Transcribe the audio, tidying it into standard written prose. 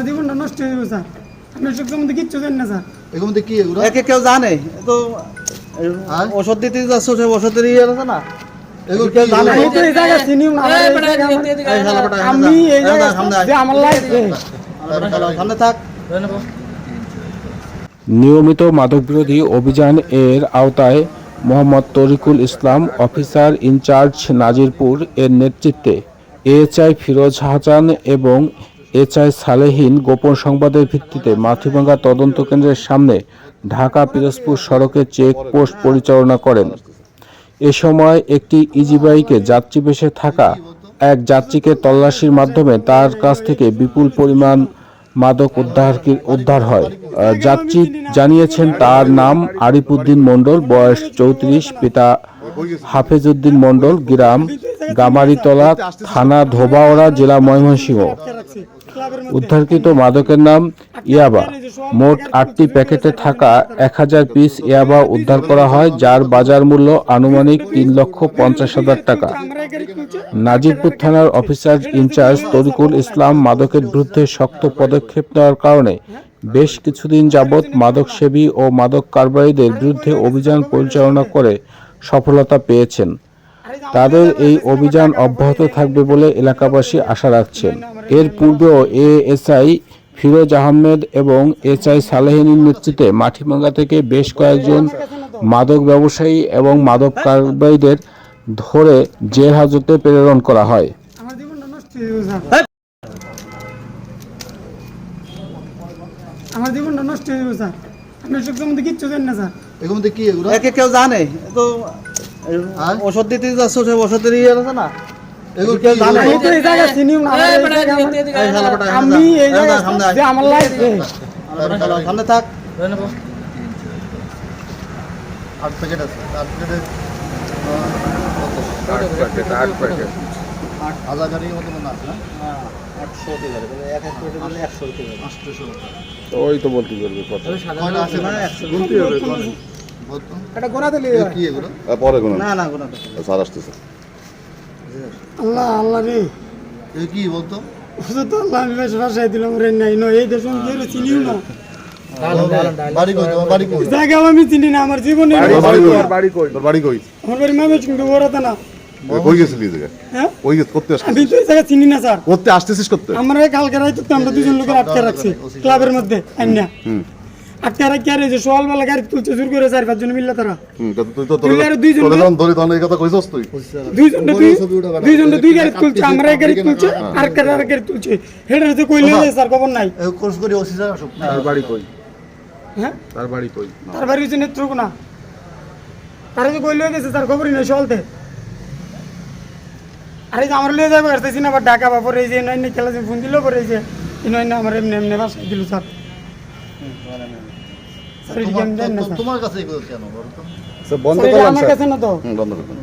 আমার জীবনটা নষ্ট হয়ে যাবে স্যার। আমি এসব সম্বন্ধে কিচ্ছু জানি না স্যার। এর মধ্যে কি এগুলো? একে কেউ জানে তো ওষুধ দিতে যাচ্ছে, ওষুধ ওষুধের ইয়ে আছে না, এগুলো কেউ কি জানে? এগুলো? আমি তো এই জায়গা চিনিও না। আমি এই জায়গা যে আমার লাইফ সামনে থাক। নিয়মিত মাদকবিরোধী অভিযান এর আওতায় মোহাম্মদ তরিকুল ইসলাম, অফিসার ইনচার্জ নাজিরপুর এর নেতৃত্বে এএসআই ফিরোজ হাসান এবং এসআই সালেহীন গোপন সংবাদের ভিত্তিতে মাথাভাঙ্গা তদন্ত কেন্দ্রের সামনে ঢাকা পিরোজপুর সড়কে চেকপোস্ট পরিচালনা করেন। এ সময় একটি ইজি বাইকে যাত্রী বেশে থাকা এক যাত্রীকে তল্লাশির মাধ্যমে তার কাছ থেকে বিপুল পরিমাণ মাদক উদ্ধার হয়। যাত্রী জানিয়েছেন তার নাম আরিফ উদ্দিন মণ্ডল, বয়স 34, পিতা হাফেজ উদ্দিন মণ্ডল, গ্রাম গামারিতলা, থানা ধোবাউড়া, জেলা ময়মনসিংহ। উদ্ধারকৃত মাদকের নাম ইয়াবা। মোট 8টি প্যাকেটে থাকা 1000 পিস ইয়াবা উদ্ধার করা হয়, যার বাজার মূল্য আনুমানিক 3,50,000 টাকা। নাজিরপুর থানার অফিসার ইনচার্জ তরিকুল ইসলাম মাদকের বিরুদ্ধে শক্ত পদক্ষেপ নেওয়ার কারণে বেশ কিছুদিন যাবৎ মাদকসেবী ও মাদক কারবারিদের বিরুদ্ধে অভিযান পরিচালনা করে সফলতা পেয়েছেন। তাদের এই অভিযান অব্যাহত থাকবে বলে এলাকাবাসী আশা রাখছেন। এর পূর্বেও এএসআই ফিরোজ আহমেদ এবং এসআই সালেহীনের নেতৃত্বে মাথাভাঙ্গা থেকে বেশ কয়েকজন মাদক ব্যবসায়ী এবং মাদক কারবারিদের ধরে জেল হাজতে প্রেরণ করা হয়। আমার জীবনটা নষ্ট হয়ে যাবে স্যার। আমার জীবনটা নষ্ট হয়ে যাবে স্যার। আমি এসব সম্বন্ধে কিচ্ছু জানি না স্যার। এর মধ্যে কি এগুলো? একে কেউ জানে তো ওষুধ দিতে যাচ্ছে, ওষুধের ইয়ে আছে না, এগুলো কি কেউ জানে? আমি তো এই জায়গা চিনিও না। আমি এই জায়গা যে আমার লাইফ সামনে থাক। 8 প্যাকেট আছে। 8 প্যাকেটে 8 প্যাকেট আধা গাড়ির মতো মনে আছে না? 800 হতে পারে, এক এক প্লেটে মানে 100 হতে পারে। 800 ওই তো বলতে পারবে কথা। কয়টা আছে না? 100 বলতে হবে কোন বলতো? এটা গোনা দিলে কি এগুলো? পরে কোনো না না কোনো স্যার আসতেছে। আল্লাহ আল্লাহ রে এই কি বলতো? ওষুধ তো আল্লাহ আমি বেশ বাসায় দিলাম রে নাই নয় এই দেশ আমি কেউ চিনিও না। বাড়ি কই? তোমার বাড়ি কই? জায়গা আমি চিনি না। আমার জীবনে বাড়ি কই? তোর বাড়ি কই? আমার বাড়ি কিন্তু ওরাতে না। কই গেছিলি এই জায়গায়? হ্যাঁ কই করতে আমি আসছিস? তো এই জায়গা চিনি না স্যার। করতে আসতেছিস করতে? আমরা কালকে রাইতে তো আমরা দুজন লোকের আটকে রাখছি ক্লাবের মধ্যে আইনা আটকে রাখি আর এই যে সকালবেলা গাড়ি তুলছে জোর করে 4-5 জন মিললে তারা তুই তো তুই আর দুইজন ধরে তখন এই কথা কইছস তুই? দুইজন দুই গাড়ি তুলছে, আমরা এক গাড়ি তুলছে আর গাড়ি তুলছে। হেডে হচ্ছে কইলে স্যার খবর নাই। কোর্স করে ওসি স্যার আসুক। তার বাড়ি কই? হ্যাঁ তার বাড়ি কই? তার বাড়ি হচ্ছে নেত্রকোনা। তারা যে কইলে গেছে তার খবরই নাই চলতে। আরে যে আমার লিয়ে যাবো আসতেছি না আবার ঢাকা বাপর এই যে নয় খেলা ফোন দিল পরে এই যে নয় না আমার এমনি এমনি বাসায় দিল স্যার। তোমার কাছে এগুলো কেন বলতো? বন্ধ স্যার, এটা করলাম আমার স্যার। কাছে না তো। বন্ধ করলাম।